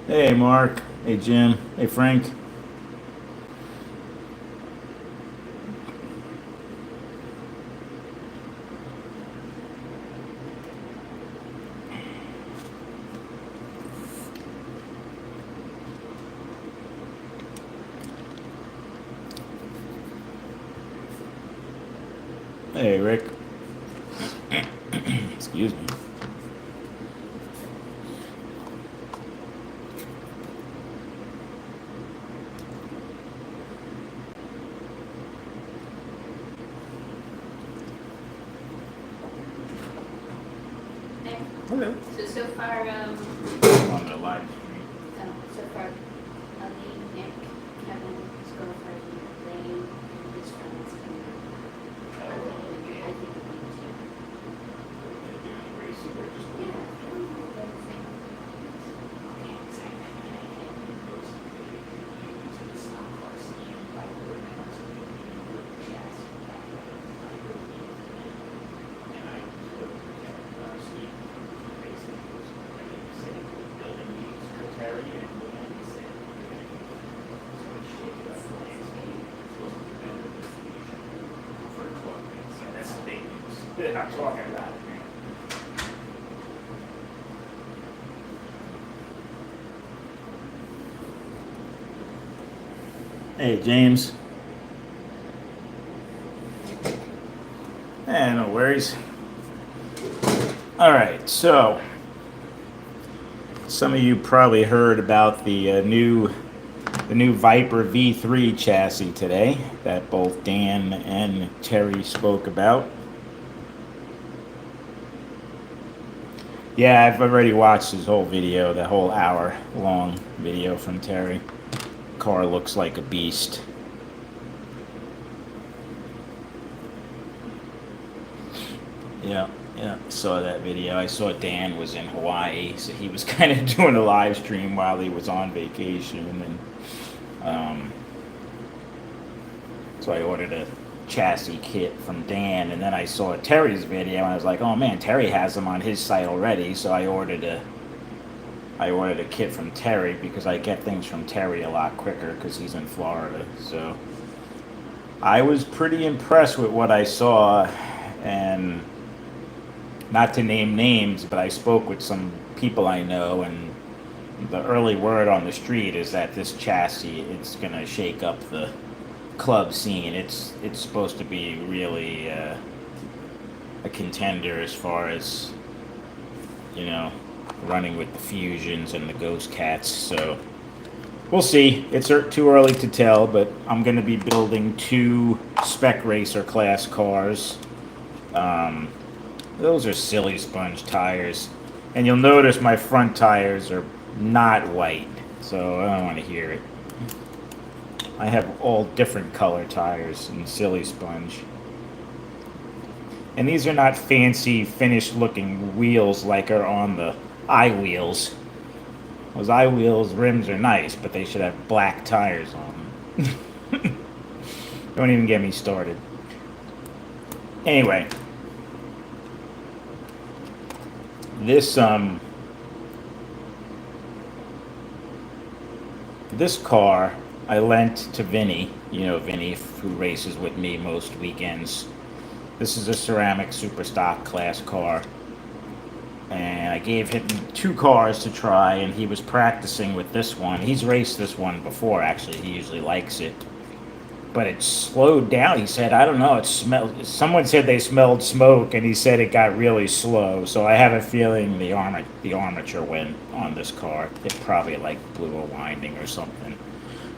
Hey, Mark. Hey, Jim. Hey, Frank. Hey, Rick. Excuse me. There. Hello. So far, On the live stream. so far, Ali, Nick, Kevin, his girlfriend, Lane, and his friends came out. I think we need to. They're not talking about it. Hey, James. No worries. All right, so some of you probably heard about the new Viper V3 chassis today that both Dan and Terry spoke about. Yeah, I've already watched his whole video, that whole hour-long video from Terry. Car looks like a beast. Yeah, saw that video. I saw Dan was in Hawaii, so he was kind of doing a live stream while he was on vacation, and so I ordered a chassis kit from Dan, and then I saw Terry's video, and I was like, oh man, Terry has them on his site already, so I ordered a kit from Terry because I get things from Terry a lot quicker because he's in Florida. So I was pretty impressed with what I saw, and not to name names, but I spoke with some people I know, and the early word on the street is that this chassis, it's gonna shake up the club scene. It's supposed to be really a contender as far as, you know, running with the Fusions and the Ghost Cats. So we'll see. It's too early to tell, but I'm going to be building two Spec Racer class cars. Those are silly sponge tires. And you'll notice my front tires are not white, so I don't want to hear it. I have all different color tires in silly sponge. And these are not fancy, finished looking wheels like are on the I-Wheels. Those I-Wheels rims are nice, but they should have black tires on them. Don't even get me started. Anyway, this car I lent to Vinny. You know Vinny, who races with me most weekends. This is a ceramic super stock class car, and I gave him two cars to try, and he was practicing with this one. He's raced this one before, actually. He usually likes it, but it slowed down. He said, I don't know, it smelled, someone said they smelled smoke, and he said it got really slow. So I have a feeling the armature went on this car. It probably like blew a winding or something.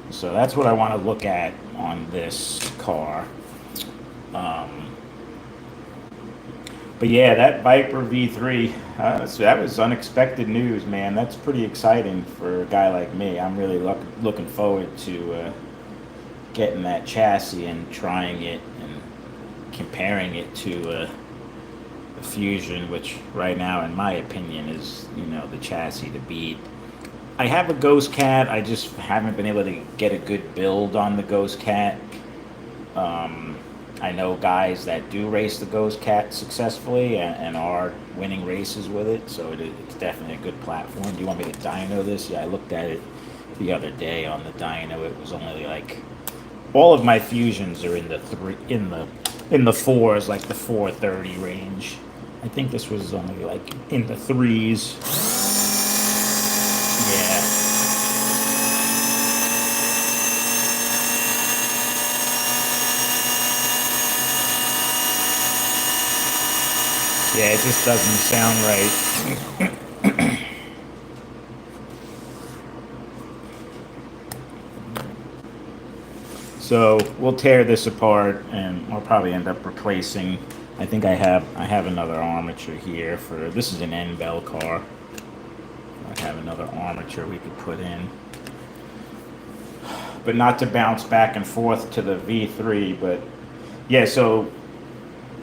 So that's what I want to look at on this car. But yeah, that Viper V3, so that was unexpected news, man. That's pretty exciting for a guy like me. I'm really looking forward to getting that chassis and trying it and comparing it to the Fusion, which right now, in my opinion, is, you know, the chassis to beat. I have a Ghost Cat. I just haven't been able to get a good build on the Ghost Cat. I know guys that do race the Ghost Cat successfully and are winning races with it, so it's definitely a good platform. Do you want me to dyno this? Yeah, I looked at it the other day on the dyno. It was only like all of my fusions are in the fours, like the 430 range. I think this was only like in the threes. Yeah. Yeah, it just doesn't sound right. So we'll tear this apart, and we'll probably end up replacing. I think I have another armature here for this is an N bell car. I have another armature we could put in, but not to bounce back and forth to the V3. But yeah, so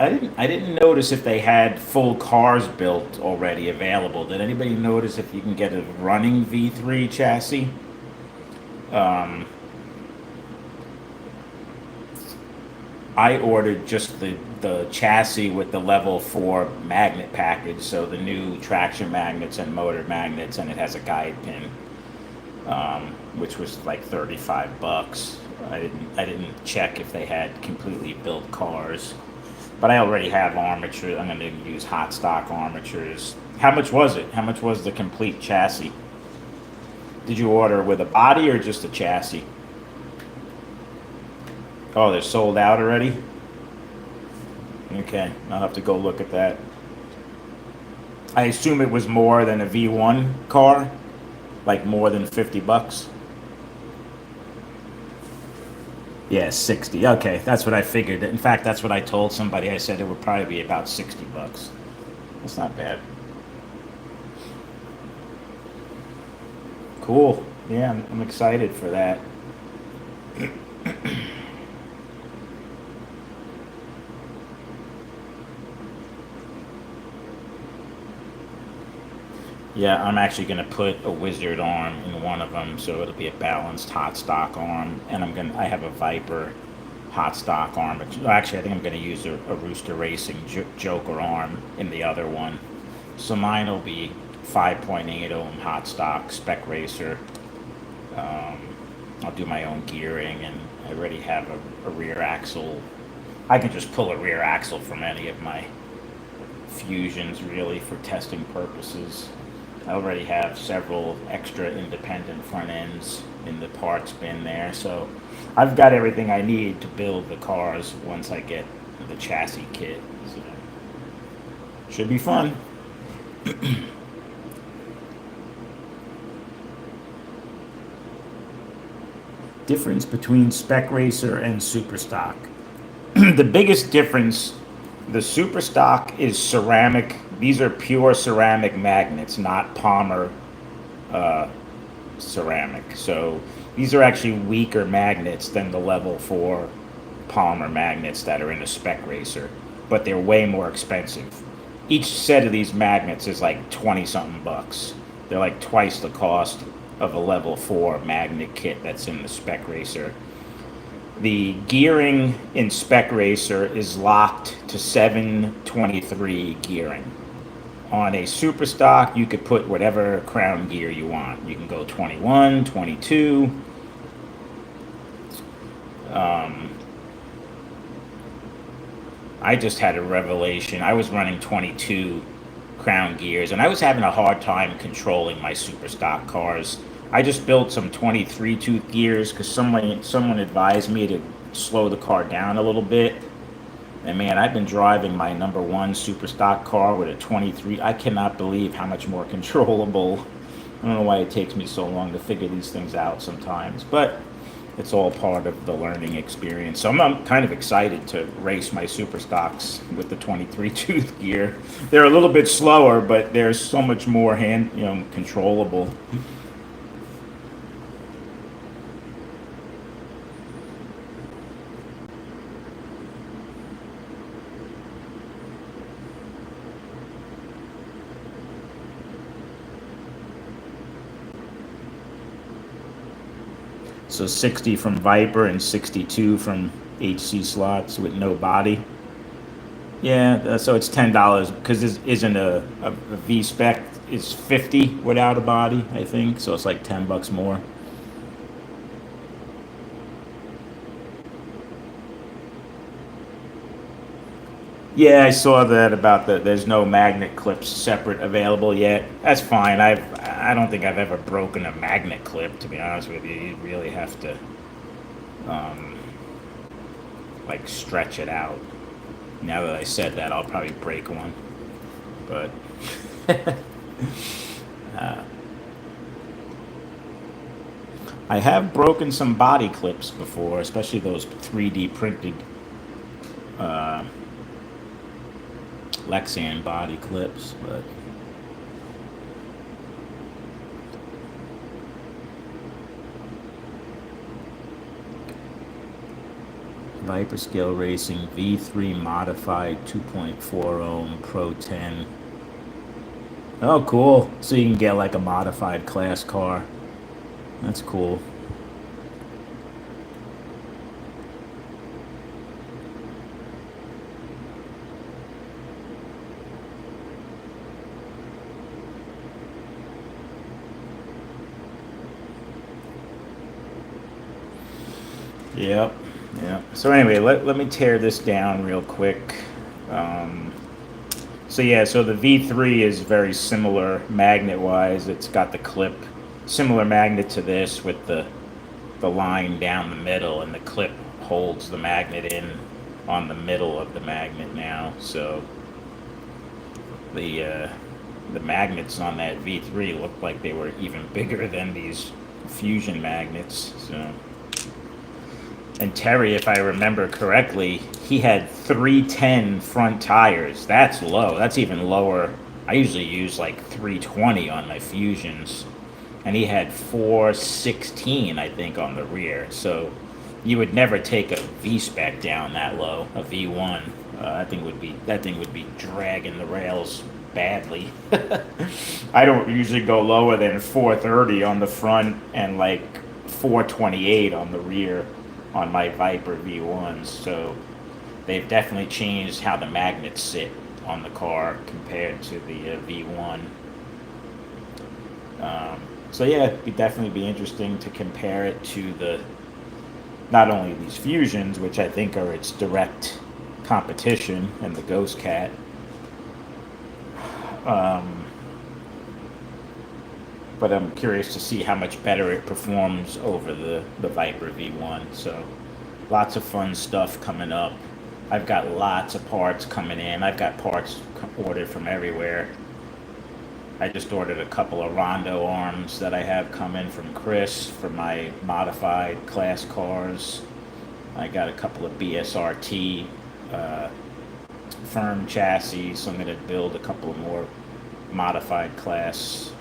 I didn't notice if they had full cars built already available. Did anybody notice if you can get a running V3 chassis? Um, I ordered just the chassis with the level 4 magnet package, so the new traction magnets and motor magnets, and it has a guide pin, which was like $35. I didn't check if they had completely built cars, but I already have armature. I'm going to use hot stock armatures. How much was it? How much was the complete chassis? Did you order with a body or just a chassis? Oh, they're sold out already? Okay, I'll have to go look at that. I assume it was more than a V1 car? Like more than $50? Yeah, 60. Okay, that's what I figured. In fact, that's what I told somebody. I said it would probably be about $60. That's not bad. Cool. Yeah, I'm excited for that. Yeah, I'm actually going to put a wizard arm in one of them, so it'll be a balanced hot stock arm. And I have a Viper hot stock arm. Actually, I think I'm going to use a Rooster Racing Joker arm in the other one. So mine will be 5.8 ohm hot stock spec racer. Um, I'll do my own gearing, and I already have a rear axle. I can just pull a rear axle from any of my fusions, really, for testing purposes. I already have several extra independent front ends in the parts bin there, so I've got everything I need to build the cars once I get the chassis kit. So should be fun. Difference between Spec Racer and Super Stock. The biggest difference, the Super Stock is ceramic. These are pure ceramic magnets, not Palmer uh, ceramic. So these are actually weaker magnets than the level 4 Palmer magnets that are in a Spec Racer, but they're way more expensive. Each set of these magnets is like 20 something bucks. They're like twice the cost of a level 4 magnet kit that's in the Spec Racer. The gearing in Spec Racer is locked to 723 gearing. On a Super Stock, you could put whatever crown gear you want. You can go 21, 22. Um, I just had a revelation. I was running 22 crown gears, and I was having a hard time controlling my Super Stock cars. I just built some 23 tooth gears because someone advised me to slow the car down a little bit. And man, I've been driving my number one Super Stock car with a 23. I cannot believe how much more controllable. I don't know why it takes me so long to figure these things out sometimes, but it's all part of the learning experience. So I'm kind of excited to race my Super Stocks with the 23 tooth gear. They're a little bit slower, but they're so much more controllable. So 60 from Viper and 62 from HC slots with no body. Yeah, so it's $10 because this isn't a V spec. It's 50 without a body, I think. So it's like $10 more. Yeah, I saw that about there's no magnet clips separate available yet. That's fine. I don't think I've ever broken a magnet clip, to be honest with you. You really have to um, like stretch it out. Now that I said that, I'll probably break one. But uh, I have broken some body clips before, especially those 3D printed uh, Lexan body clips. But Viper Scale Racing V3 modified 2.4 ohm Pro 10. Oh, cool. So you can get like a modified class car. That's cool. Yep. Yep. So anyway, let me tear this down real quick. Um, so yeah, so the V3 is very similar magnet wise. It's got the clip, similar magnet to this with the line down the middle, and the clip holds the magnet in on the middle of the magnet now. So the magnets on that V3 looked like they were even bigger than these fusion magnets. So, and Terry, if I remember correctly, he had 310 front tires. That's low. That's even lower. I usually use like 320 on my fusions, and he had 416, I think, on the rear. So you would never take a V spec down that low, a V1. That thing would be dragging the rails badly. I don't usually go lower than 430 on the front and like 428 on the rear on my Viper V1s. So they've definitely changed how the magnets sit on the car compared to the V1. So yeah, it'd definitely be interesting to compare it to the not only these fusions, which I think are its direct competition, and the Ghost Cat. Um, but I'm curious to see how much better it performs over the Viper V1. So lots of fun stuff coming up. I've got lots of parts coming in. I've got parts ordered from everywhere. I just ordered a couple of Rondo arms that I have coming from Chris for my modified class cars. I got a couple of BSRT uh, firm chassis, so I'm going to build a couple of more modified class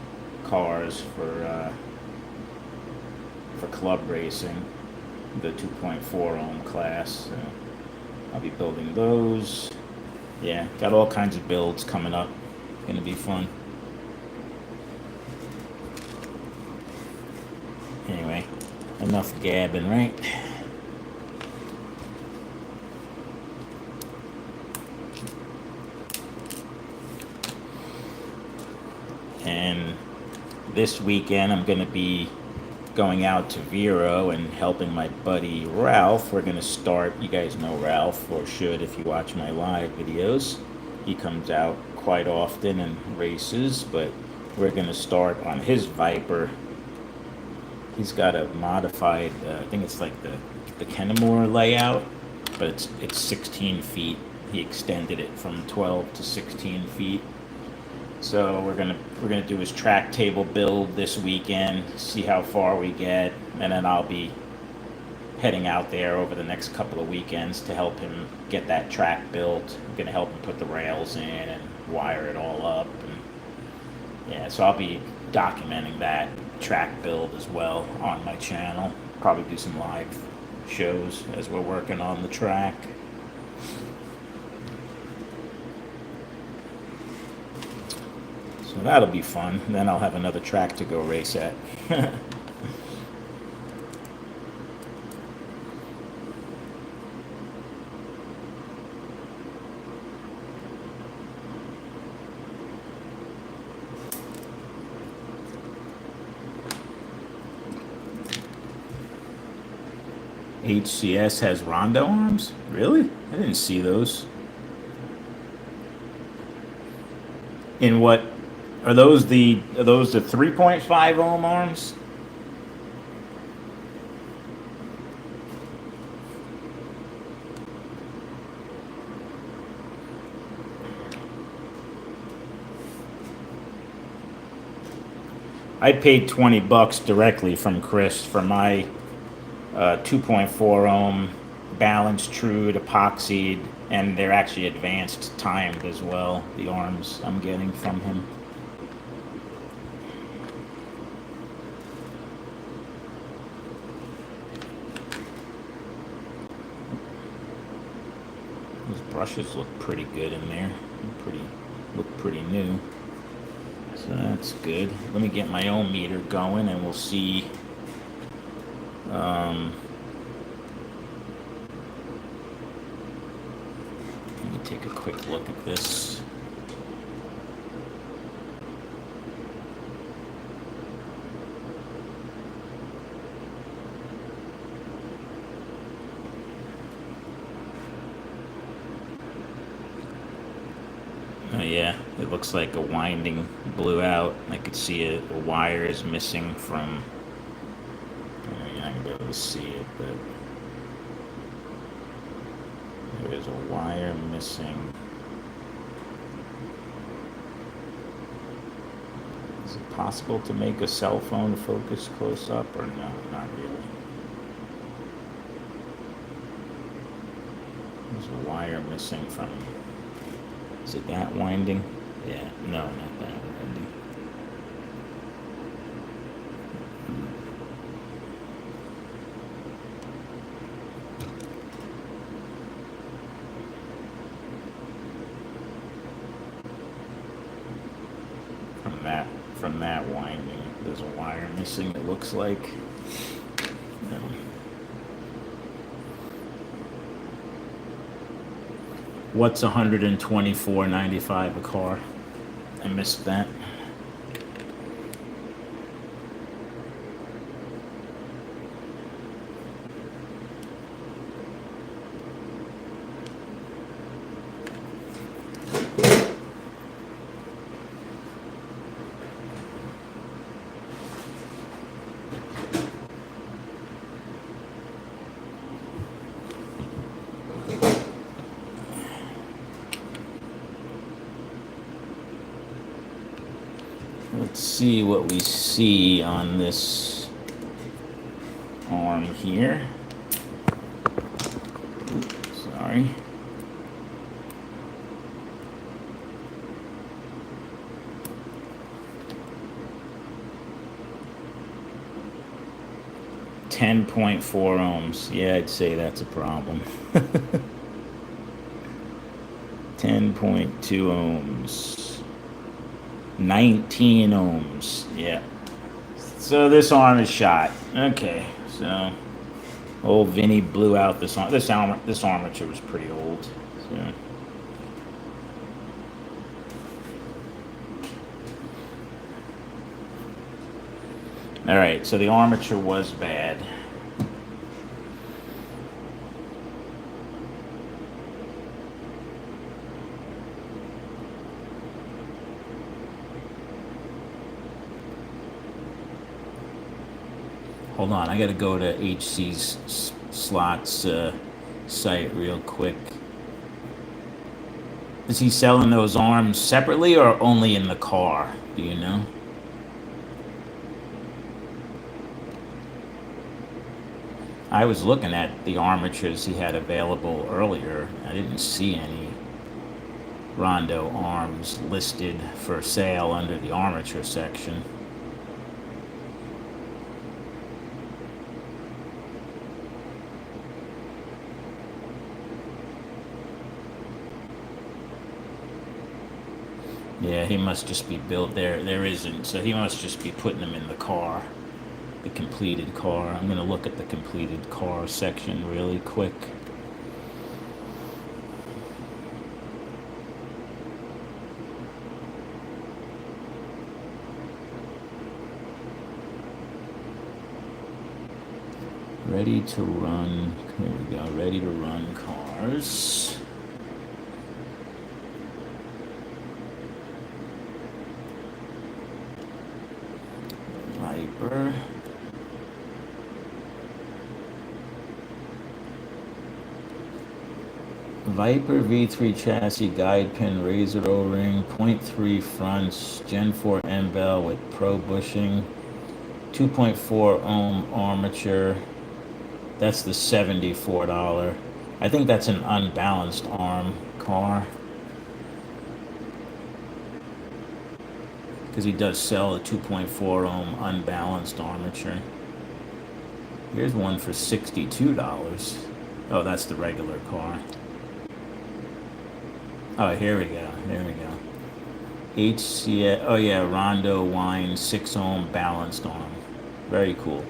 cars for club racing, the 2.4 ohm class. So I'll be building those. Yeah, got all kinds of builds coming up. Gonna be fun. Anyway, enough gabbing, right? And this weekend I'm going to be going out to Vero and helping my buddy Ralph. We're going to start, you guys know Ralph, or should if you watch my live videos. He comes out quite often and races, but we're going to start on his Viper. He's got a modified, I think it's like the Kennemore layout, but it's 16 feet. He extended it from 12 to 16 feet. So we're gonna do his track table build this weekend, see how far we get, and then I'll be heading out there over the next couple of weekends to help him get that track built. I'm gonna help him put the rails in and wire it all up. And yeah, so I'll be documenting that track build as well on my channel. Probably do some live shows as we're working on the track. So that'll be fun. Then I'll have another track to go race at. HCS has Rondo arms? Really? I didn't see those. In what are those the 3.5 ohm arms? I paid $20 directly from Chris for my 2.4 ohm balanced trued epoxied, and they're actually advanced timed as well. The arms I'm getting from him. Those brushes look pretty good in there. Look pretty new. So that's good. Let me get my own meter going, and we'll see. Let me take a quick look at this. Oh yeah, it looks like a winding blew out. I could see a wire is missing from. You're not gonna be able to see it, but there is a wire missing. Is it possible to make a cell phone focus close up, or no? Not really. There's a wire missing from. Is it that winding? Yeah, no, not that winding. From that winding, there's a wire missing. It looks like. No. What's 124.95 a car? I missed that. Let's see what we see on this arm here. Oops, sorry. $10.4 ohms. Yeah, I'd say that's a problem. 10.2 ohms. 19 ohms. Yeah. So this arm is shot. Okay. So old Vinny blew out this arm. This armature was pretty old. So. All right. So the armature was bad. Hold on, I gotta go to HC's slots site real quick. Is he selling those arms separately or only in the car? Do you know? I was looking at the armatures he had available earlier. I didn't see any Rondo arms listed for sale under the armature section. Yeah, he must just be built there. There isn't, so he must just be putting them in the car, the completed car. I'm gonna look at the completed car section really quick. Ready to run. Here we go. Ready to run cars. Viper. Viper V3 chassis, guide pin, razor O-ring, 0.3 fronts, Gen 4 M bell with pro bushing, 2.4 ohm armature. That's the $74. I think that's an unbalanced arm car. Because he does sell a 2.4 ohm unbalanced armature. Here's one for $62. Oh, that's the regular car. Oh, here we go. There we go. HCA. Oh yeah, Rondo Wine 6 ohm balanced arm. Very cool.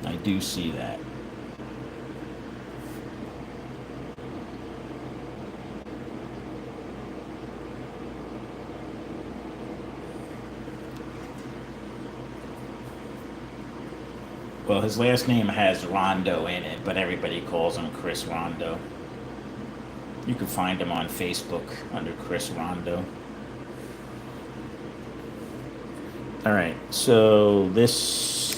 I do see that. Well, his last name has Rondo in it, but everybody calls him Chris Rondo. You can find him on Facebook under Chris Rondo. All right, so this.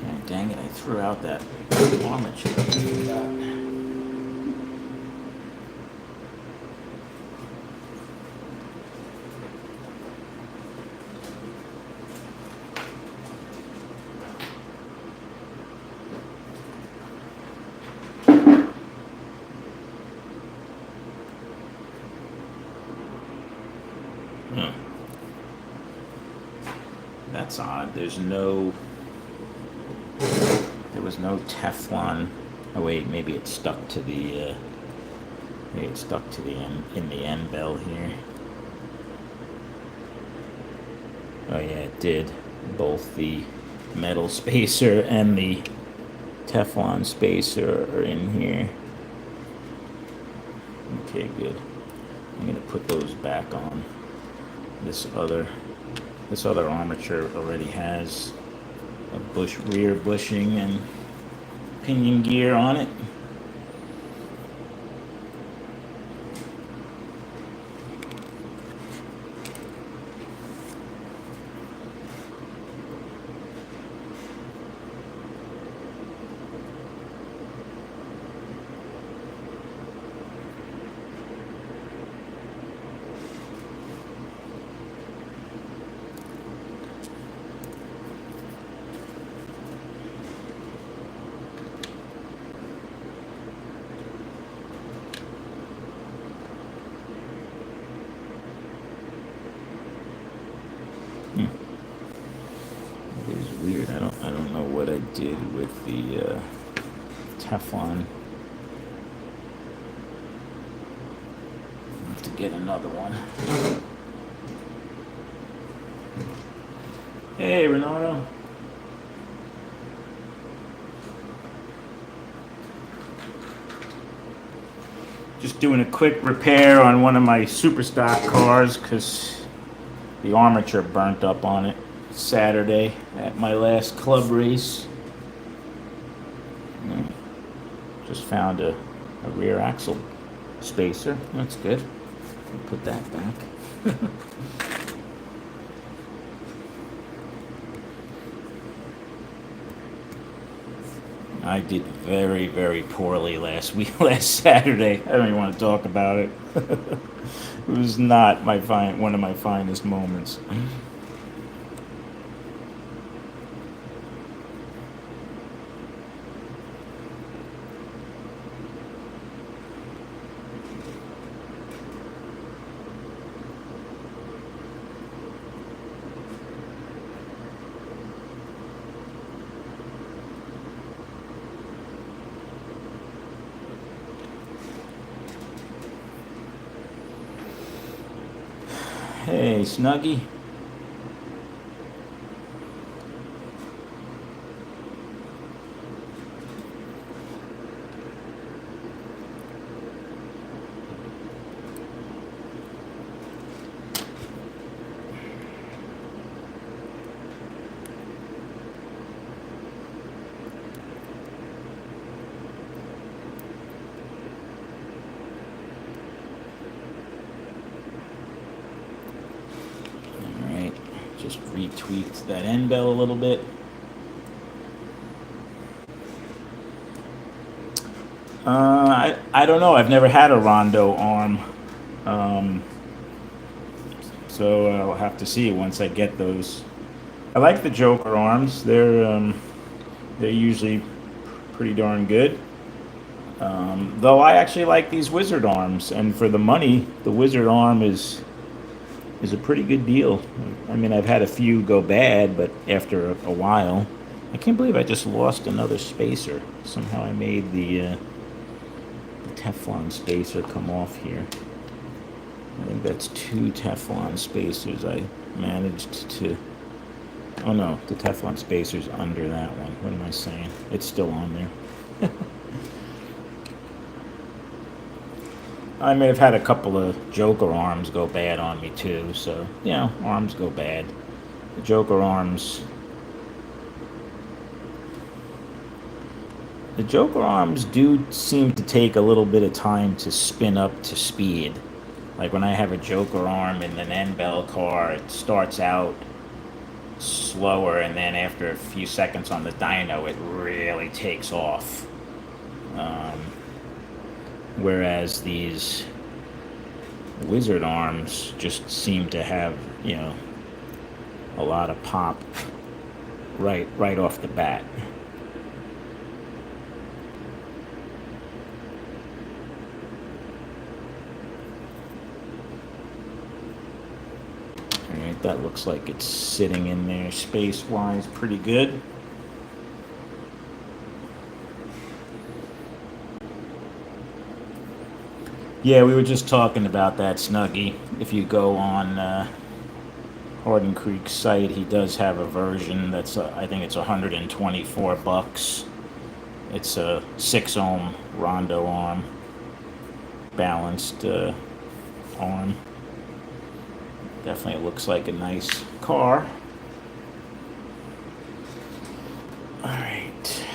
Oh, dang it, I threw out that armature. That's odd. There was no Teflon. Oh wait, maybe it stuck to the end in the end bell here. Oh yeah, it did. Both the metal spacer and the Teflon spacer are in here. Okay, good. I'm gonna put those back on. This other armature already has a rear bushing and pinion gear on it. It is weird. I don't know what I did with the Teflon. I have to get another one. Hey, Renato. Just doing a quick repair on one of my super stock cars because the armature burnt up on it Saturday at my last club race. Just found a rear axle spacer. That's good. I'll put that back. I did very, very poorly last Saturday. I don't even want to talk about it. It was not one of my finest moments. Hey, Snuggie. Just retweaked that end bell a little bit. I don't know. I've never had a Rondo arm. Um, so I'll have to see once I get those. I like the Joker arms. They're usually pretty darn good. Though I actually like these Wizard arms, and for the money, the Wizard arm is a pretty good deal. I mean, I've had a few go bad, but after a while, I can't believe I just lost another spacer. Somehow I made the Teflon spacer come off here. I think that's 2 Teflon spacers I managed to. Oh no, the Teflon spacer's under that one. What am I saying? It's still on there. I may have had a couple of Joker arms go bad on me too, so, you know, arms go bad. The Joker arms. The Joker arms do seem to take a little bit of time to spin up to speed. Like when I have a Joker arm in an end bell car, it starts out slower, and then after a few seconds on the dyno, it really takes off. Whereas these Wizard arms just seem to have, you know, a lot of pop right off the bat. Alright, that looks like it's sitting in there space-wise pretty good. Yeah, we were just talking about that, Snuggie. If you go on Hardin Creek's site, he does have a version that's, I think it's $124. It's a 6 ohm Rondo arm, balanced arm. Definitely looks like a nice car. All right,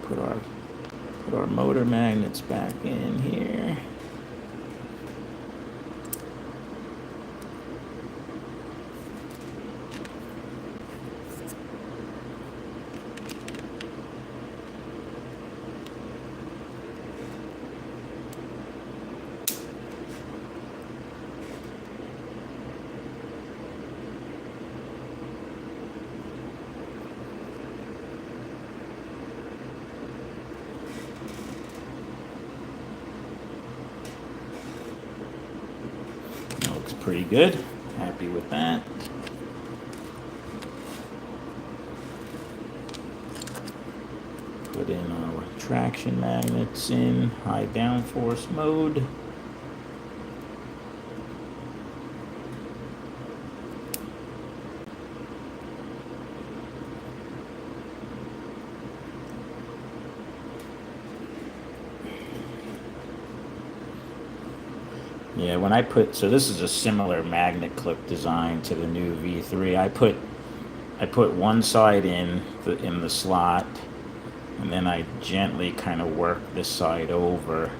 put our motor magnets back in here. Pretty good. Happy with that. Put in our traction magnets in high downforce mode. Yeah, when I put, so this is a similar magnet clip design to the new V3. I put one side in the slot, and then I gently kind of work this side over,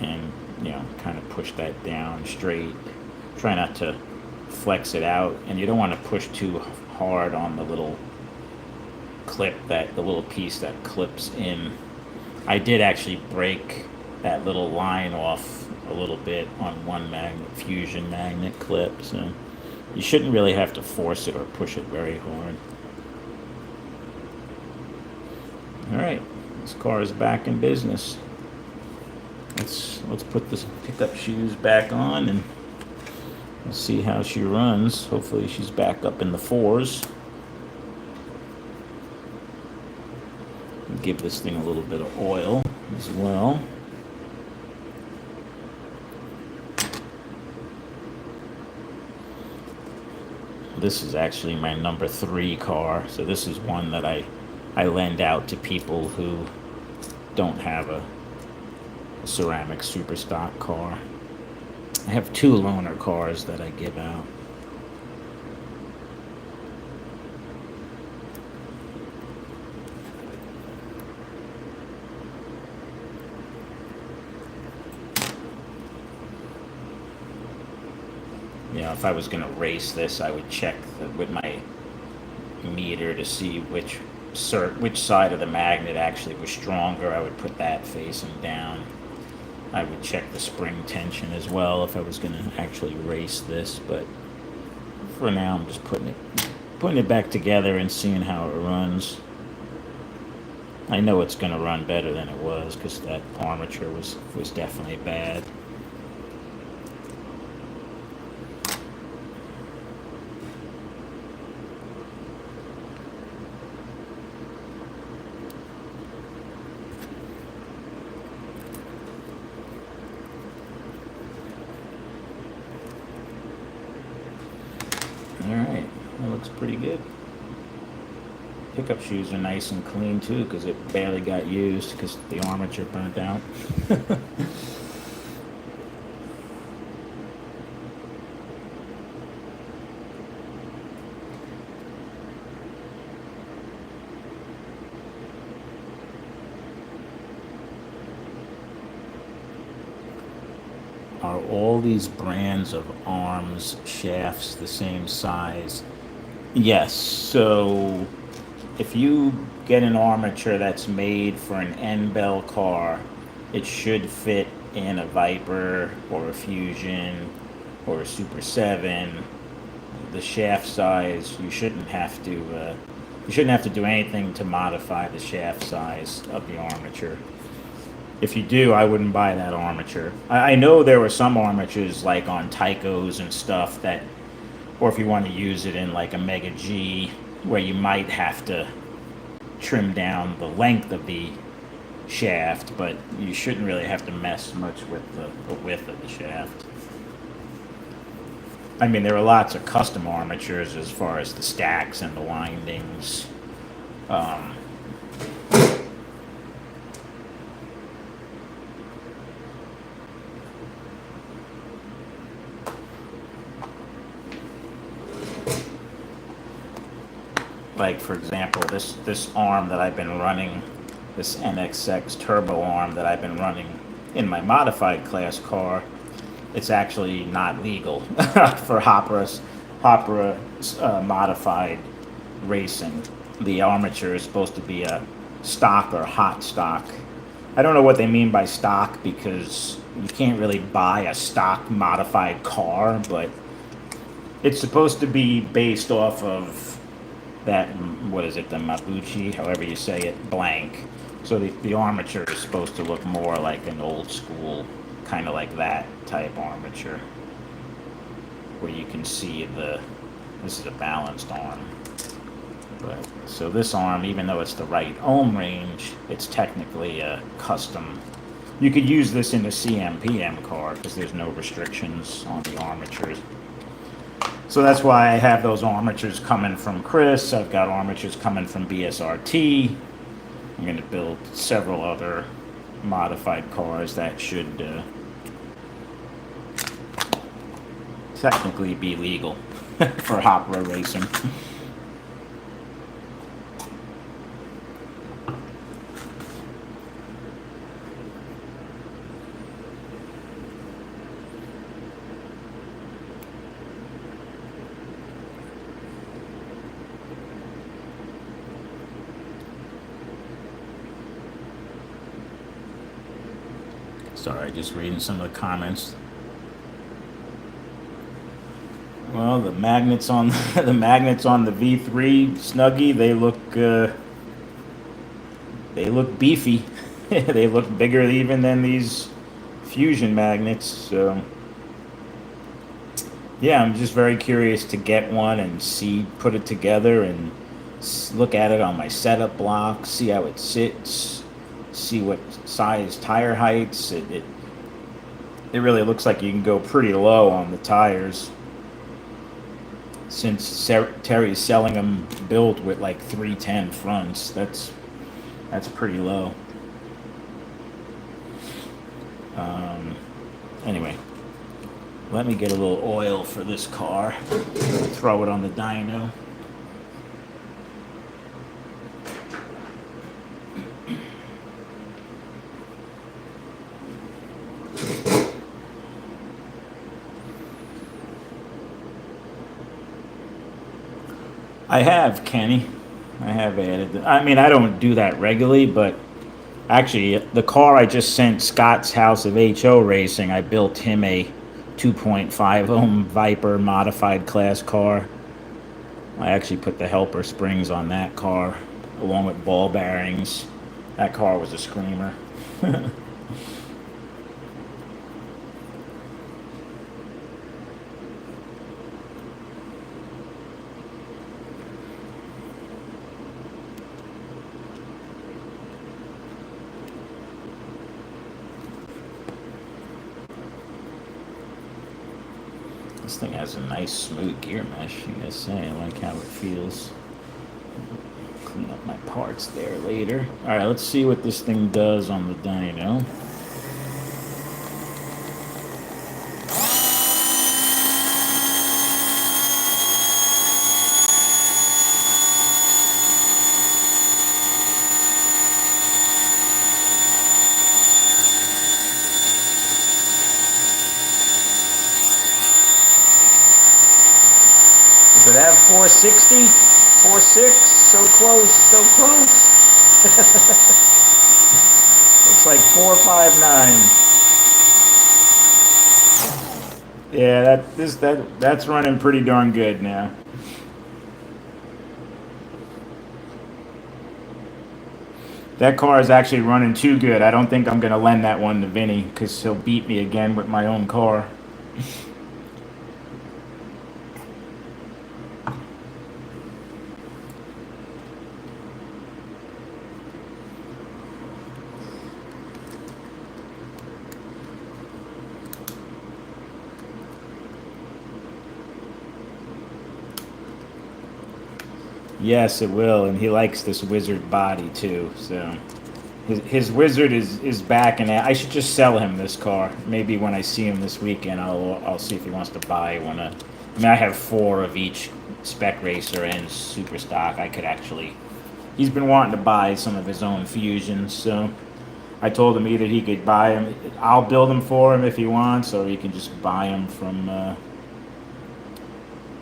and you know, kind of push that down straight. Try not to flex it out, and you don't want to push too hard on the little clip, the little piece that clips in. I did actually break that little line off a little bit on one fusion magnet clip, so you shouldn't really have to force it or push it very hard. All right, this car is back in business. Let's put the pickup shoes back on and we'll see how she runs. Hopefully she's back up in the 4s. Give this thing a little bit of oil as well. This is actually my number 3 car, so this is one that I lend out to people who don't have a ceramic super stock car. I have 2 loaner cars that I give out. Yeah, if I was going to race this, I would check with my meter to see which side of the magnet actually was stronger. I would put that facing down. I would check the spring tension as well if I was going to actually race this, but for now I'm just putting it back together and seeing how it runs. I know it's going to run better than it was because that armature was definitely bad. Alright, that looks pretty good. Pickup shoes are nice and clean too because it barely got used because the armature burnt out. Are all these brands of arms shafts the same size? Yes. So if you get an armature that's made for an N-Bell car, it should fit in a Viper or a Fusion or a Super 7. The shaft size, you shouldn't have to do anything to modify the shaft size of the armature. If you do, I wouldn't buy that armature. I know there were some armatures like on Tycos and stuff that, or if you want to use it in like a Mega G, where you might have to trim down the length of the shaft, but you shouldn't really have to mess much with the width of the shaft. I mean, there are lots of custom armatures as far as the stacks and the windings. Like, for example, this arm that I've been running, this NXX turbo arm that I've been running in my modified class car, it's actually not legal for Hopra modified racing. The armature is supposed to be a stock or hot stock. I don't know what they mean by stock because you can't really buy a stock modified car, but it's supposed to be based off of that, what is it, the Mabuchi, however you say it, blank. So the armature is supposed to look more like an old school, kind of like that type armature, where you can see this is a balanced arm. But, so this arm, even though it's the right ohm range, it's technically a custom. You could use this in a CMPM car because there's no restrictions on the armatures. So that's why I have those armatures coming from Chris. I've got armatures coming from BSRT. I'm going to build several other modified cars that should technically be legal for Hopra racing. Sorry, just reading some of the comments. Well, the magnets on the V3 Snuggie, they look beefy. They look bigger even than these Fusion magnets. So yeah, I'm just very curious to get one and put it together and look at it on my setup block, see how it sits, see what size tire heights. It really looks like you can go pretty low on the tires, since Terry's selling them built with like 310 fronts. That's pretty low. Anyway, let me get a little oil for this car, throw it on the dyno. I have, Kenny. I have added. I mean, I don't do that regularly, but actually, the car I just sent Scott's House of HO Racing, I built him a 2.5 ohm Viper modified class car. I actually put the helper springs on that car, along with ball bearings. That car was a screamer. This thing has a nice smooth gear mesh, you gotta say. I like how it feels. Clean up my parts there later. Alright, let's see what this thing does on the dyno. Does it have 460? 4.6? So close, so close. Looks like 459. Yeah, that's running pretty darn good now. That car is actually running too good. I don't think I'm gonna lend that one to Vinny because he'll beat me again with my own car. Yes, it will, and he likes this wizard body too. So his wizard is back, and I should just sell him this car. Maybe when I see him this weekend, I'll see if he wants to buy one. I mean, I have 4 of each spec racer and super stock. I could actually. He's been wanting to buy some of his own fusions, so I told him either he could buy them. I'll build them for him if he wants, or he can just buy them from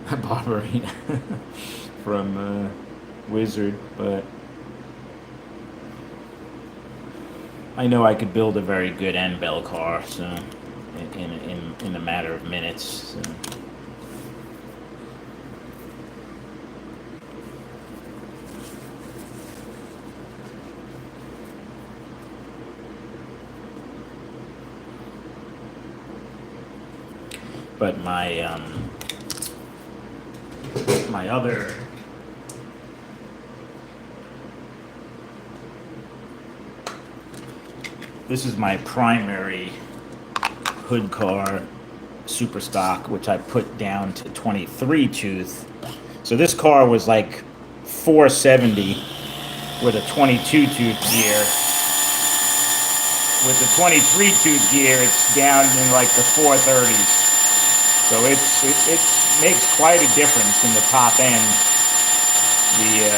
Barbarina. From Wizard, but I know I could build a very good end bell car, so in a matter of minutes. So. But my other. This is my primary hood car, super stock, which I put down to 23 tooth. So this car was like 470 with a 22 tooth gear. With the 23 tooth gear, it's down in like the 430s. So it makes quite a difference in the top end. The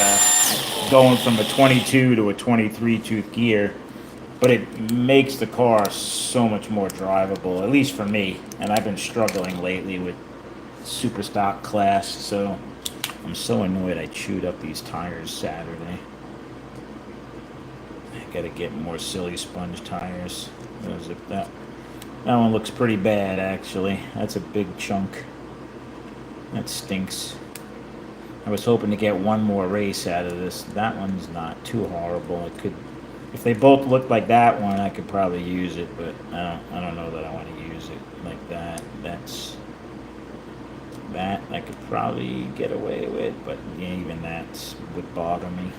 going from a 22 to a 23 tooth gear. But it makes the car so much more drivable, at least for me. And I've been struggling lately with super stock class, so I'm so annoyed I chewed up these tires Saturday. I gotta get more silly sponge tires. That one looks pretty bad, actually. That's a big chunk. That stinks. I was hoping to get one more race out of this. That one's not too horrible. It could. If they both looked like that one, I could probably use it, but I don't know that I want to use it like that. That I could probably get away with, but yeah, even that would bother me.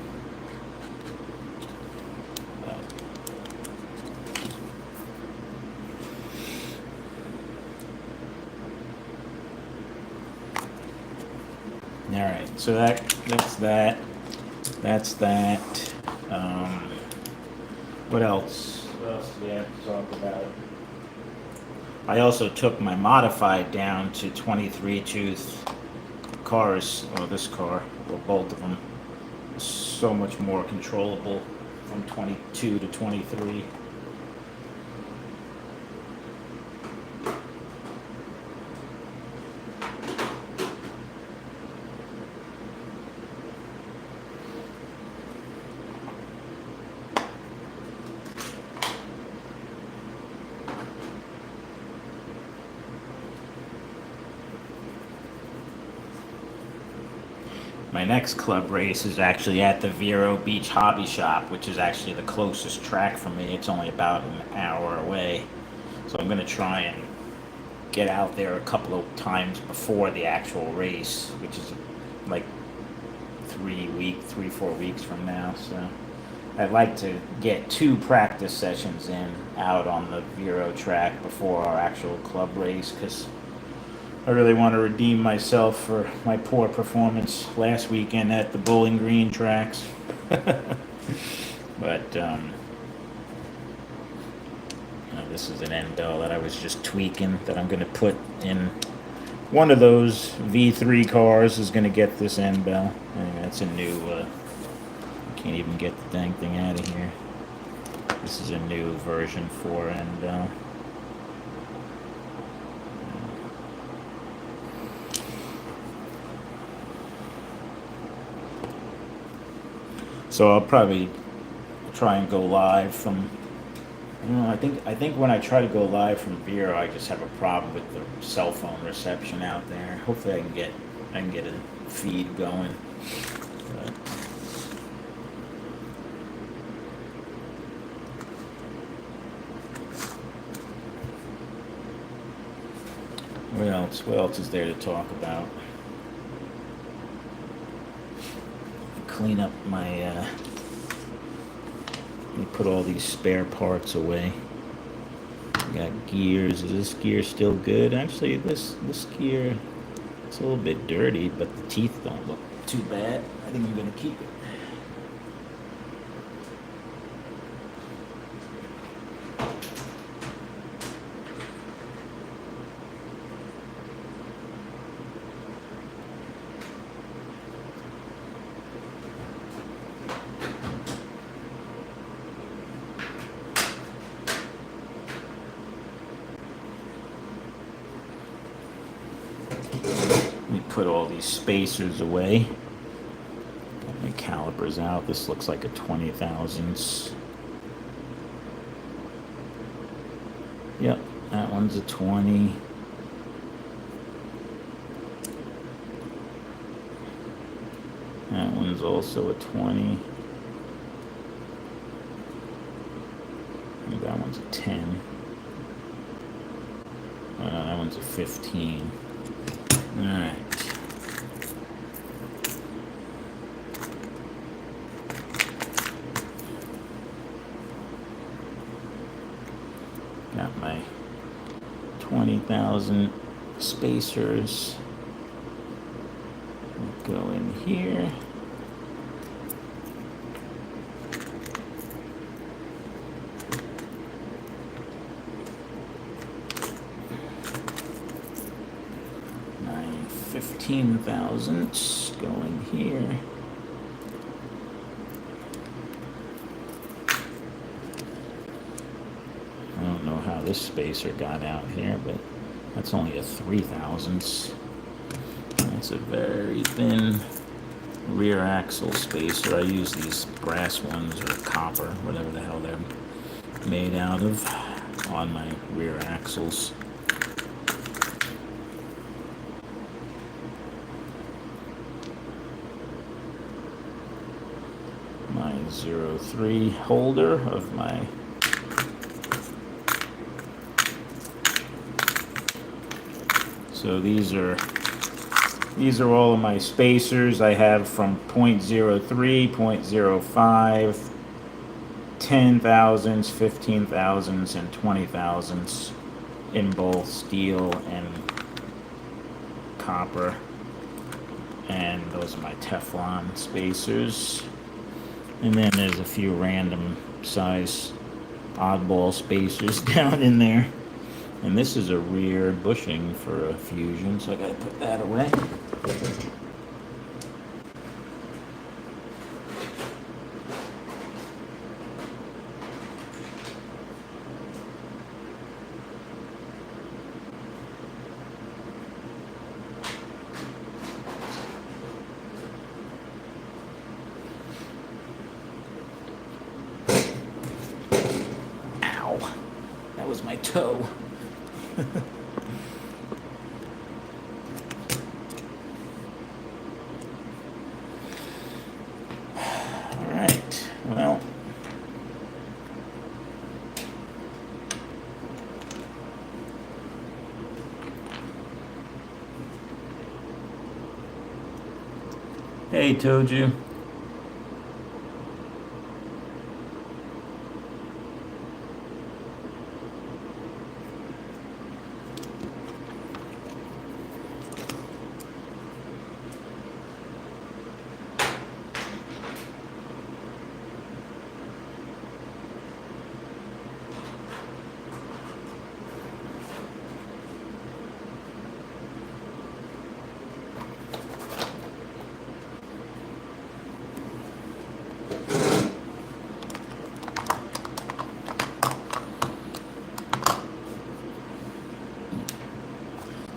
All right, so that's that. That's that. What else? What else do we have to talk about? I also took my modified down to 23 tooth cars. Or this car, or both of them. So much more controllable from 22 to 23. My next club race is actually at the Vero Beach Hobby Shop, which is actually the closest track for me. It's only about an hour away. So I'm going to try and get out there a couple of times before the actual race, which is like 3, 4 weeks from now. So I'd like to get 2 practice sessions in out on the Vero track before our actual club race, because I really want to redeem myself for my poor performance last weekend at the Bowling Green tracks. But this is an end bell that I was just tweaking that I'm going to put in one of those V3 cars. Is going to get this end bell. That's a new. I can't even get the dang thing out of here. This is a new version 4 end bell. So I'll probably try and go live from. I think when I try to go live from Vero, I just have a problem with the cell phone reception out there. Hopefully, I can get a feed going. But, what else? What else is there to talk about? Clean up my. Let me put all these spare parts away. Got gears. Is this gear still good? Actually, this gear, it's a little bit dirty, but the teeth don't look too bad. I think I'm gonna keep it. Let me put all these spacers away. Get my calipers out. This looks like a 20 thousandths. Yep, that one's a 20. That one's also a 20. I think that one's a 10. That one's a 15. Alright. Got my 20,000 spacers. Go in here. My 15 thousandths go in here. I don't know how this spacer got out here, but that's only a 3 thousandths. It's a very thin rear axle spacer. I use these brass ones or copper, whatever the hell they're made out of, on my rear axles. My 03 holder of my so these are all of my spacers. I have from 0.03, 0.05, 10 thousandths, 15 thousandths, and 20 thousandths in both steel and copper. And those are my Teflon spacers. And then there's a few random size oddball spacers down in there. And this is a rear bushing for a Fusion, so I gotta put that away. Ow, that was my toe. Hey, told you.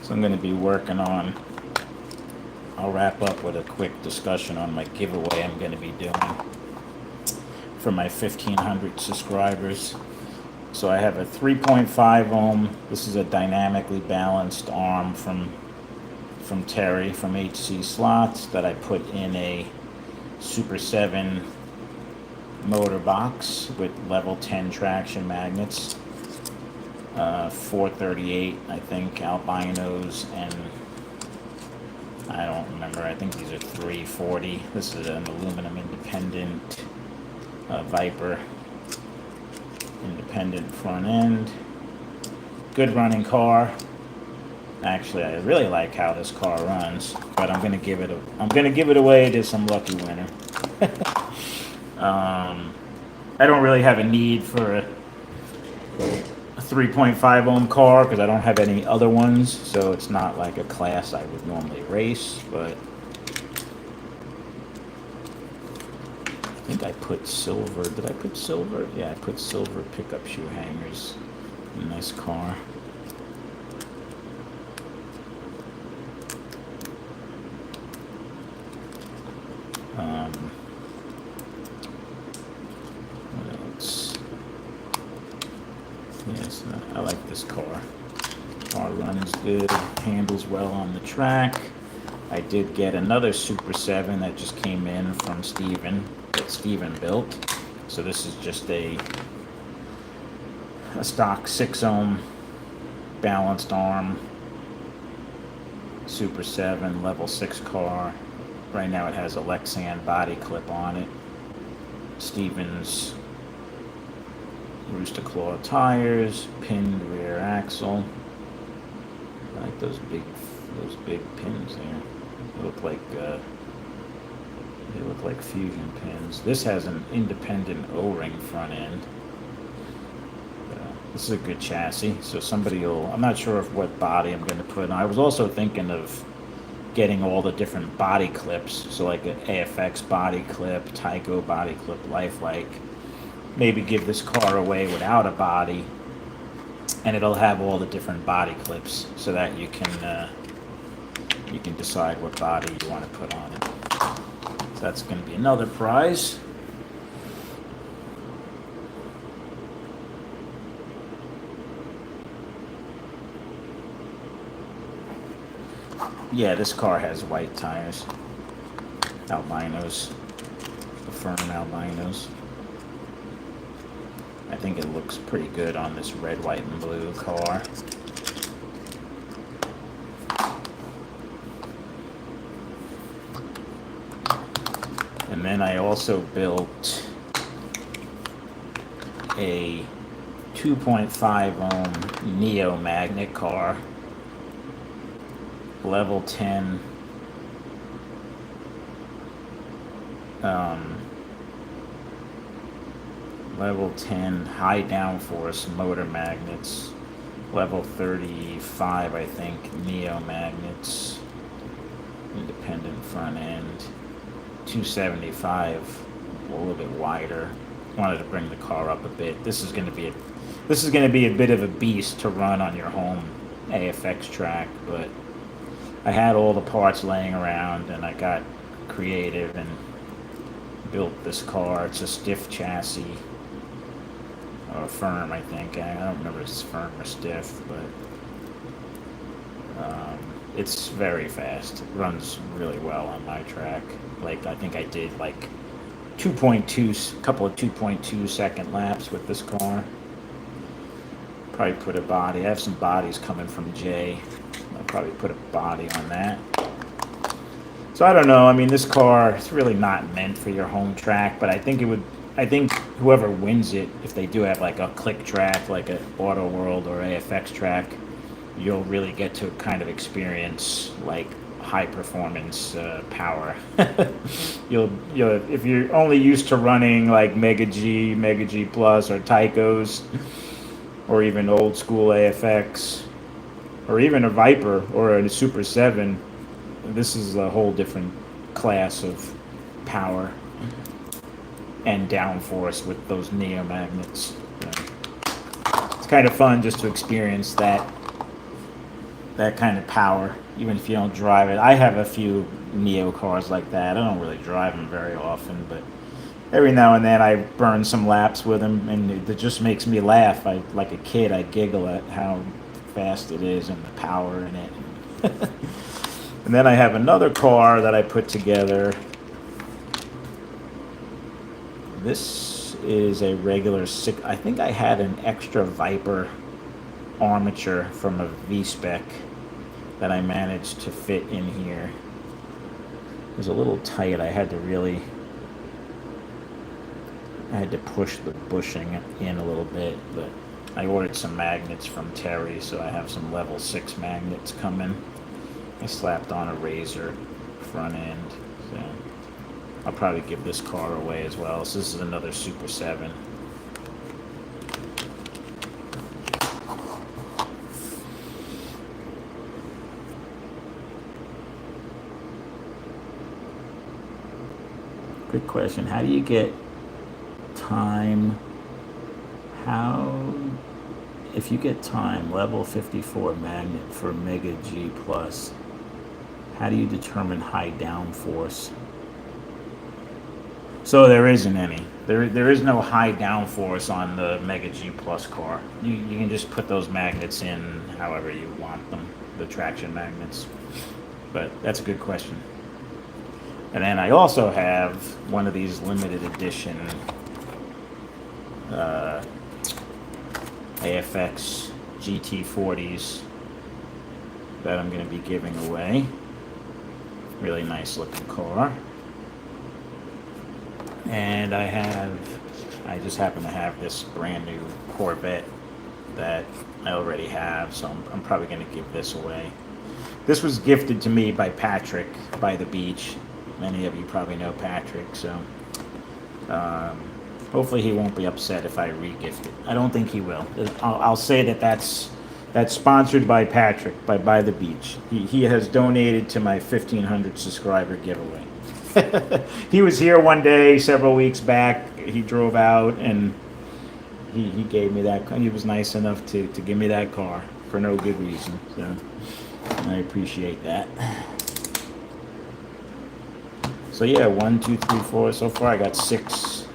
So I'm going to be working on, I'll wrap up with a quick discussion on my giveaway I'm going to be doing for my 1,500 subscribers. So I have a 3.5 ohm. This is a dynamically balanced arm from Terry from HC Slots that I put in a Super 7 motor box with level 10 traction magnets. 438, I think, albinos, and I don't remember. I think these are 340. This is an aluminum independent Viper independent front end. Good running car. Actually, I really like how this car runs, but I'm gonna give it away to some lucky winner. I don't really have a need for a 3.5 ohm car because I don't have any other ones, so it's not like a class I would normally race, but I think I put silver. Did I put silver? Yeah, I put silver pickup shoe hangers in this car. What else? Yes, I like this car. Car runs good, handles well on the track. I did get another Super 7 that just came in from Steven, that Steven built. So this is just a stock 6 ohm balanced arm Super 7 level 6 car. Right now it has a Lexan body clip on it. Stevens Rooster Claw tires, pinned rear axle. I like those big pins there. They look like fusion pins. This has an independent O-ring front end. This is a good chassis. So I'm not sure of what body I'm going to put on. I was also thinking of getting all the different body clips. So like an AFX body clip, Tyco body clip, Lifelike. Maybe give this car away without a body, and it'll have all the different body clips so that you can decide what body you want to put on it. So that's going to be another prize. Yeah, this car has white tires, albinos, the firm albinos. I think it looks pretty good on this red, white, and blue car. And then I also built a 2.5 ohm Neo magnet car, level 10 level 10 high downforce motor magnets, level 35 I think Neo magnets, independent front end, 275, a little bit wider. Wanted to bring the car up a bit. This is going to be a bit of a beast to run on your home AFX track, but I had all the parts laying around and I got creative and built this car. It's a stiff chassis, or firm, I think. I don't remember if it's firm or stiff, but it's very fast. It runs really well on my track. Like, I think I did like 2.2, couple of 2.2 second laps with this car. Probably put a body. I have some bodies coming from Jay. I'll probably put a body on that. So I don't know. I mean, this car is really not meant for your home track, but I think it would. I think whoever wins it, if they do have like a click track, like a Auto World or AFX track, you'll really get to kind of experience like high performance power. You'll if you're only used to running like Mega G Plus or Tycos, or even old school AFX, or even a Viper or a Super 7, this is a whole different class of power and downforce with those Neo magnets. It's kind of fun just to experience that kind of power, even if you don't drive it. I have a few Neo cars like that. I don't really drive them very often, but every now and then I burn some laps with them, and it just makes me laugh. Like a kid, I giggle at how fast it is and the power in it. And then I have another car that I put together. This is a regular six. I think I had an extra Viper armature from a V-Spec that I managed to fit in here. It was a little tight. I had to push the bushing in a little bit, but I ordered some magnets from Terry, so I have some level 6 magnets coming. I slapped on a Razor front end, so I'll probably give this car away as well. So this is another Super 7. Good question. How do you get time? If you get time, level 54 magnet for Mega G Plus, how do you determine high downforce? So there isn't any. There is no high downforce on the Mega G Plus car. You can just put those magnets in however you want them, the traction magnets. But that's a good question. And then I also have one of these limited edition AFX GT40s that I'm going to be giving away. Really nice looking car. And I just happen to have this brand new Corvette that I already have, so I'm probably going to give this away. This was gifted to me by Patrick by the beach. Many of you probably know Patrick, so hopefully he won't be upset if I re-gift it. I don't think he will. I'll say that's sponsored by Patrick by the beach. He has donated to my 1,500 subscriber giveaway. He was here one day several weeks back. He drove out and he gave me that. He was nice enough to give me that car for no good reason. So I appreciate that. So yeah, 1, 2, 3, 4. So far I got six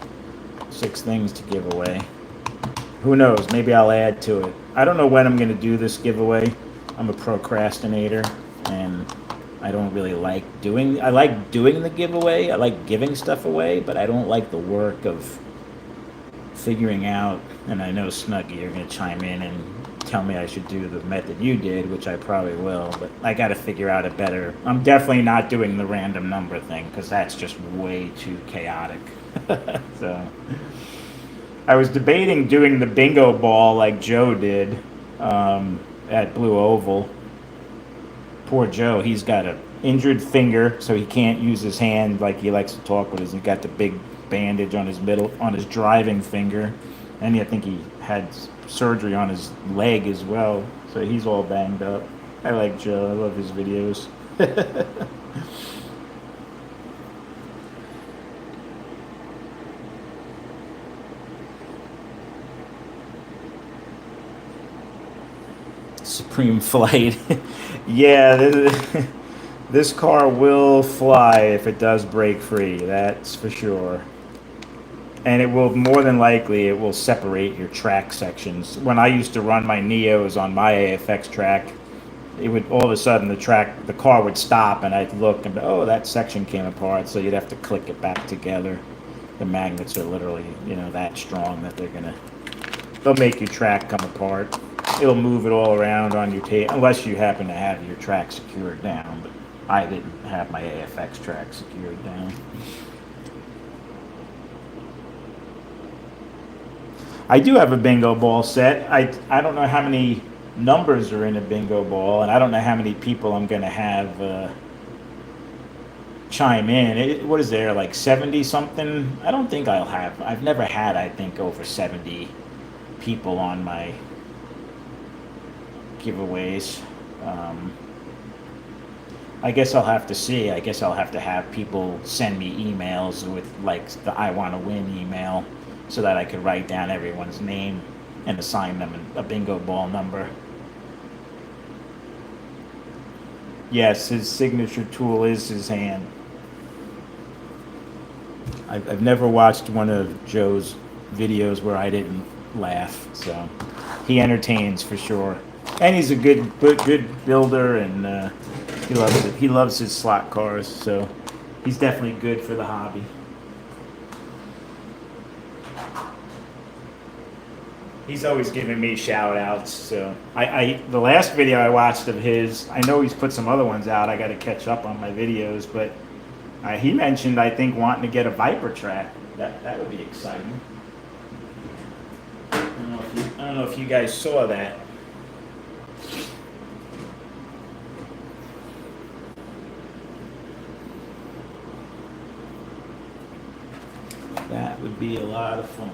things to give away. Who knows? Maybe I'll add to it. I don't know when I'm going to do this giveaway. I'm a procrastinator, and I don't really like doing. I like doing the giveaway. I like giving stuff away, but I don't like the work of figuring out. And I know Snuggy, you're going to chime in and tell me I should do the method you did, which I probably will. But I got to figure out a better. I'm definitely not doing the random number thing because that's just way too chaotic. So I was debating doing the bingo ball like Joe did at Blue Oval. Poor Joe, he's got an injured finger, so he can't use his hand like he likes to talk with. He's got the big bandage on his driving finger, and I think he had surgery on his leg as well, so he's all banged up. I like Joe. I love his videos. Supreme Flight. Yeah, this car will fly if it does break free, that's for sure. And it will, more than likely, it will separate your track sections. When I used to run my Neos on my AFX track, it would all of a sudden the car would stop, and I'd look and oh, that section came apart, so you'd have to click it back together. The magnets are literally, that strong that they'll make your track come apart. It'll move it all around on your tape, unless you happen to have your track secured down. But I didn't have my AFX track secured down. I do have a bingo ball set. I don't know how many numbers are in a bingo ball, and I don't know how many people I'm going to have chime in. What is there, like 70 something? I don't think I've never had, I think, over 70 people on my giveaways. I guess I'll have to see. I guess I'll have to have people send me emails with like the I want to win email so that I could write down everyone's name and assign them a bingo ball number. Yes, his signature tool is his hand. I've never watched one of Joe's videos where I didn't laugh, so he entertains for sure. And he's a good builder, and he loves it. He loves his slot cars, so he's definitely good for the hobby. He's always giving me shout outs, so the last video I watched of his, I know he's put some other ones out. I got to catch up on my videos, but he mentioned, I think, wanting to get a Viper track. That would be exciting. I don't know if you guys saw that. That would be a lot of fun.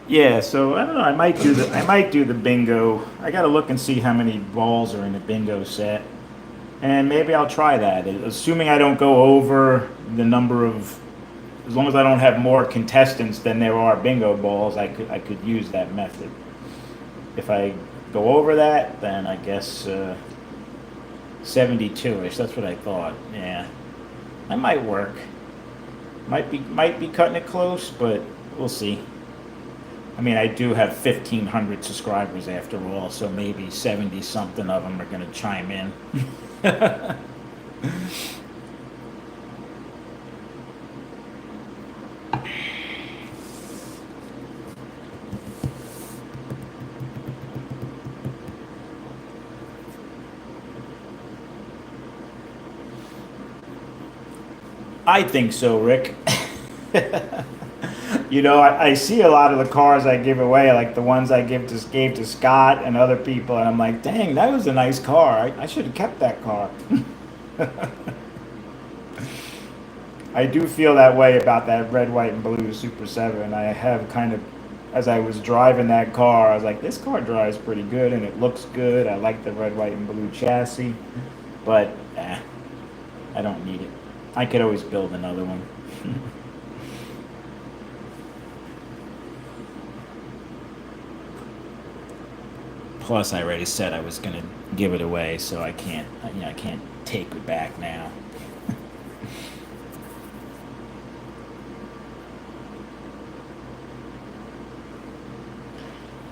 Yeah, so I don't know. I might do the bingo. I got to look and see how many balls are in the bingo set, and maybe I'll try that. Assuming I don't go over the number of, as long as I don't have more contestants than there are bingo balls, I could use that method. If I go over that, then I guess 72ish. That's what I thought. Yeah, that might work. Might be cutting it close, but we'll see. I mean, I do have 1,500 subscribers after all, so maybe 70 something of them are going to chime in. I think so, Rick. You know, I see a lot of the cars I give away, like the ones I gave to Scott and other people, and I'm like, dang, that was a nice car. I should have kept that car. I do feel that way about that red, white, and blue Super 7. I have kind of, as I was driving that car, I was like, this car drives pretty good, and it looks good. I like the red, white, and blue chassis, but I don't need it. I could always build another one. Plus, I already said I was going to give it away, so I can't take it back now.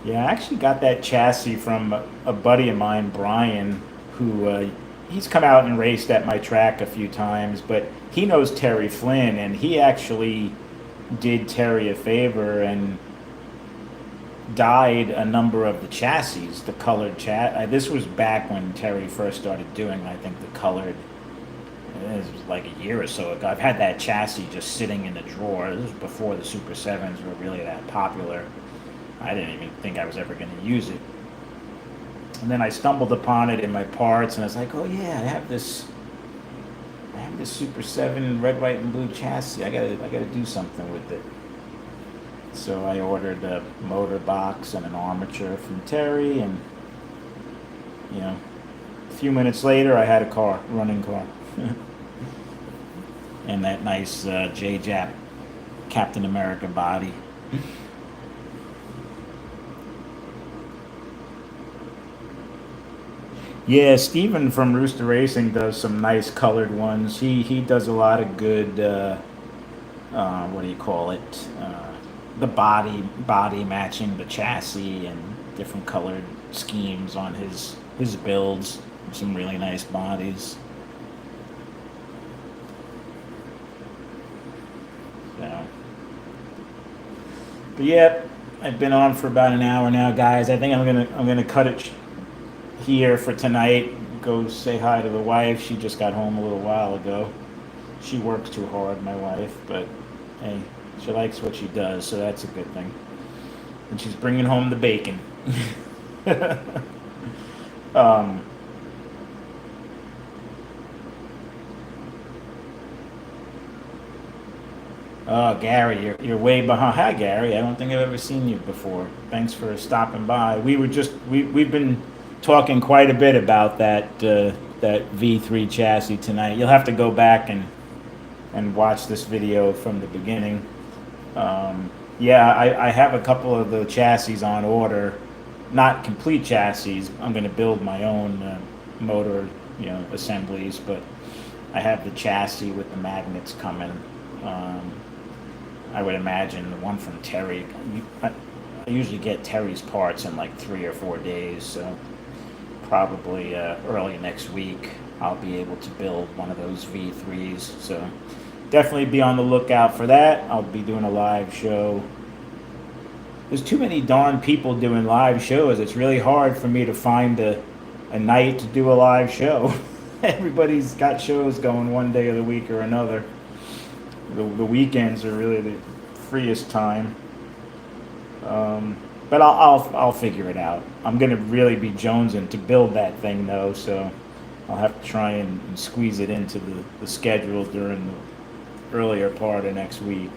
Yeah, I actually got that chassis from a buddy of mine, Brian, who he's come out and raced at my track a few times, but he knows Terry Flynn, and he actually did Terry a favor and dyed a number of the chassis, the colored this was back when Terry first started doing, I think, the colored. It was like a year or so ago. I've had that chassis just sitting in the drawer. This was before the Super 7s were really that popular. I didn't even think I was ever going to use it. And then I stumbled upon it in my parts, and I was like, oh yeah, I have this Super 7 red, white, and blue chassis. I gotta do something with it. So I ordered a motor box and an armature from Terry, and a few minutes later I had a running car. And that nice J-Jap Captain America body. Yeah, Steven from Rooster Racing does some nice colored ones. He does a lot of good. What do you call it? The body matching the chassis and different colored schemes on his builds. Some really nice bodies. So, but yeah, I've been on for about an hour now, guys. I think I'm gonna cut it here for tonight. Go say hi to the wife. She just got home a little while ago. She works too hard, my wife, but hey, she likes what she does, so that's a good thing. And she's bringing home the bacon. um, oh, Gary, you're way behind. Hi, Gary. I don't think I've ever seen you before. Thanks for stopping by. We've been talking quite a bit about that V3 chassis tonight. You'll have to go back and watch this video from the beginning. Yeah, I have a couple of the chassis on order, not complete chassis. I'm going to build my own motor, assemblies, but I have the chassis with the magnets coming. I would imagine the one from Terry. I usually get Terry's parts in like 3 or 4 days, so probably early next week I'll be able to build one of those V3s. So definitely be on the lookout for that. I'll be doing a live show. There's too many darn people doing live shows. It's really hard for me to find a night to do a live show. Everybody's got shows going one day of the week or another. The weekends are really the freest time. But I'll figure it out. I'm gonna really be jonesing to build that thing though, so I'll have to try and squeeze it into the schedule during the earlier part of next week.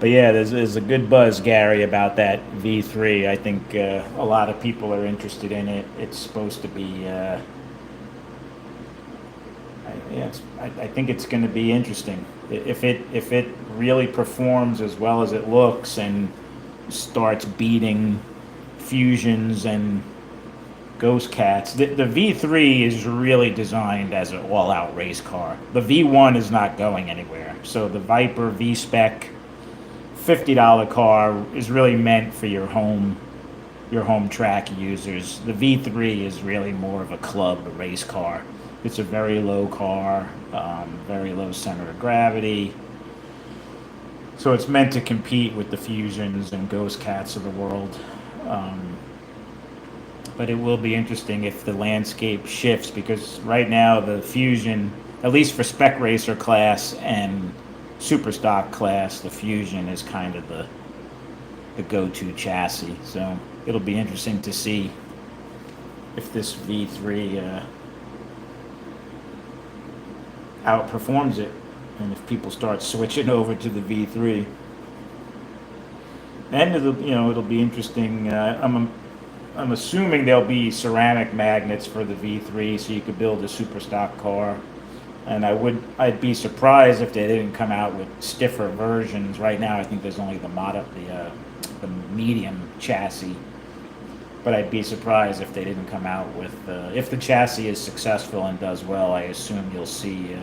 But yeah, there's a good buzz, Gary, about that V3. I think a lot of people are interested in it. It's supposed to be, I think it's going to be interesting. If it really performs as well as it looks and starts beating Fusions and Ghost Cats, the V3 is really designed as an all-out race car. The V1 is not going anywhere. So the Viper V-Spec $50 car is really meant for your home track users. The V3 is really more of a club race car. It's a very low car, very low center of gravity. So it's meant to compete with the Fusions and Ghost Cats of the world. But it will be interesting if the landscape shifts, because right now the Fusion, at least for spec racer class and super stock class, the Fusion is kind of the go-to chassis. So it'll be interesting to see if this V3 outperforms it, and if people start switching over to the V3. And it'll be interesting. I'm assuming there'll be ceramic magnets for the V3, so you could build a super stock car. And I'd be surprised if they didn't come out with stiffer versions. Right now, I think there's only the medium chassis. But I'd be surprised if they didn't come out with, if the chassis is successful and does well, I assume you'll see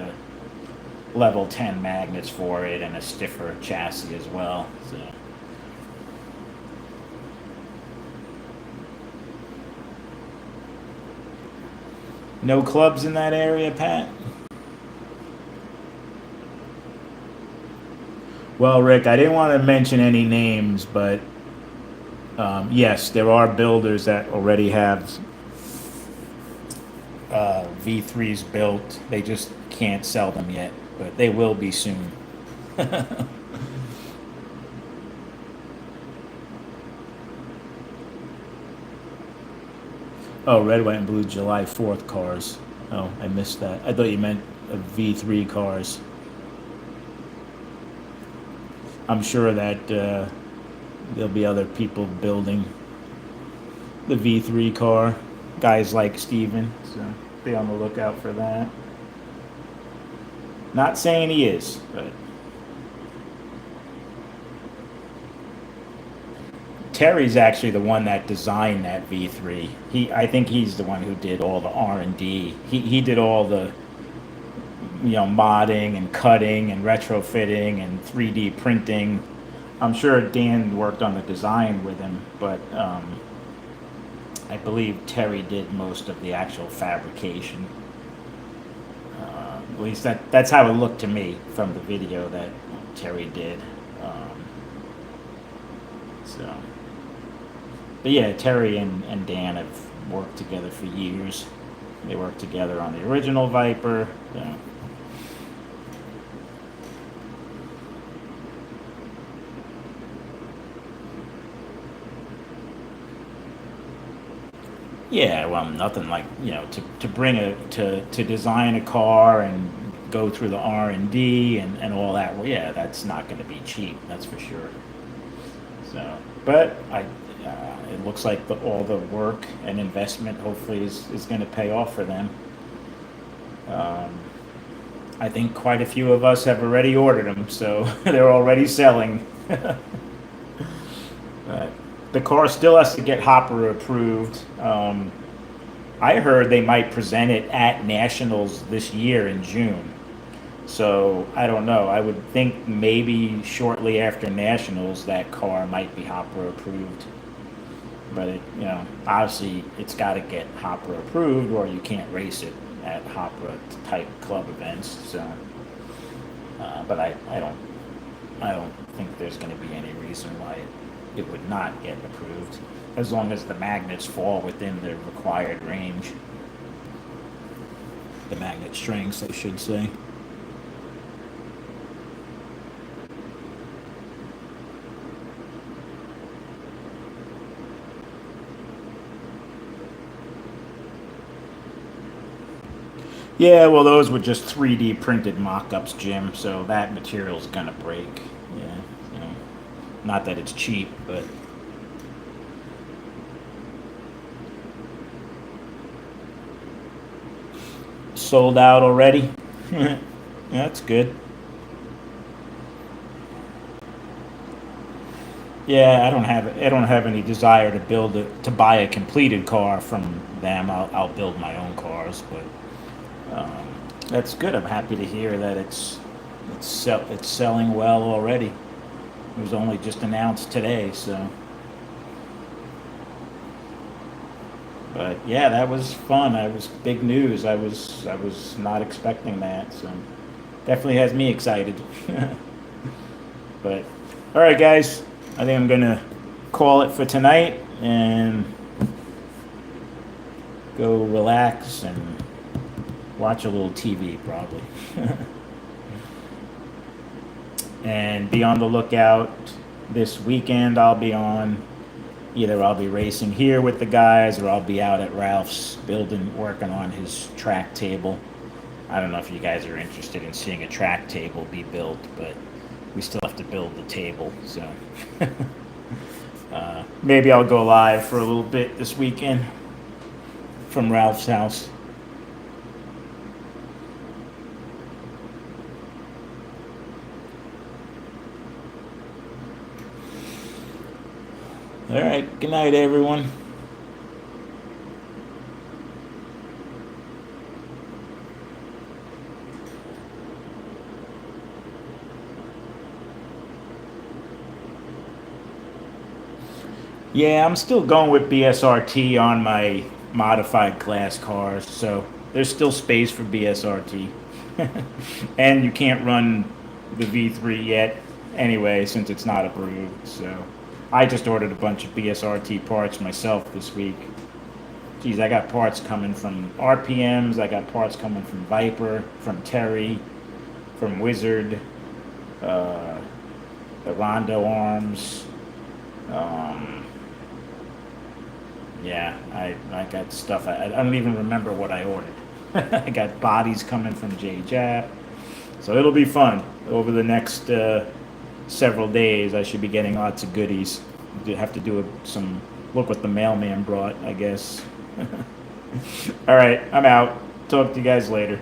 level 10 magnets for it and a stiffer chassis as well. So. No clubs in that area, Pat? Well, Rick, I didn't want to mention any names, but yes, there are builders that already have V3s built. They just can't sell them yet, but they will be soon. Oh, red, white, and blue July 4th cars. Oh, I missed that. I thought you meant V3 cars. I'm sure that there'll be other people building the V3 car, guys like Steven, so be on the lookout for that. Not saying he is, but Terry's actually the one that designed that V3. I think he's the one who did all the R&D. He did all the, modding and cutting and retrofitting and 3D printing. I'm sure Dan worked on the design with him, but I believe Terry did most of the actual fabrication. At least that's how it looked to me from the video that Terry did. So, but yeah, Terry and Dan have worked together for years. They worked together on the original Viper. So. Yeah, well, nothing like to bring to design a car and go through the R&D and all that. Well, yeah, that's not going to be cheap. That's for sure. So, but it looks like all the work and investment hopefully is going to pay off for them. I think quite a few of us have already ordered them, so they're already selling. But the car still has to get Hopper approved. I heard they might present it at Nationals this year in June. So I don't know. I would think maybe shortly after Nationals that car might be Hopper approved. But obviously it's got to get Hopper approved, or you can't race it at Hopper type club events. So, but I don't think there's going to be any reason why it would not get approved, as long as the magnets fall within the required range. The magnet strengths, I should say. Yeah, well, those were just 3D printed mock-ups, Jim, so that material's gonna break. Yeah, not that it's cheap, but sold out already. That's good. Yeah, I don't have any desire to buy a completed car from them. I'll build my own cars, but that's good. I'm happy to hear that it's selling well already. It was only just announced today, so. But yeah, that was fun. I was big news. I was not expecting that, so definitely has me excited. But all right, guys, I think I'm gonna call it for tonight and go relax and watch a little TV probably. And be on the lookout this weekend. I'll be racing here with the guys, or I'll be out at Ralph's working on his track table. I don't know if you guys are interested in seeing a track table be built, but we still have to build the table, so maybe I'll go live for a little bit this weekend from Ralph's house. All right, good night, everyone. Yeah, I'm still going with BSRT on my modified class cars, so there's still space for BSRT. And you can't run the V3 yet anyway, since it's not approved, so I just ordered a bunch of BSRT parts myself this week. Geez, I got parts coming from RPMs, I got parts coming from Viper, from Terry, from Wizard, the Rondo arms. Yeah, I got stuff. I don't even remember what I ordered. I got bodies coming from J-Jap. So it'll be fun. Over the next several days, I should be getting lots of goodies. You have to do some look what the mailman brought, I guess. All right, I'm out. Talk to you guys later.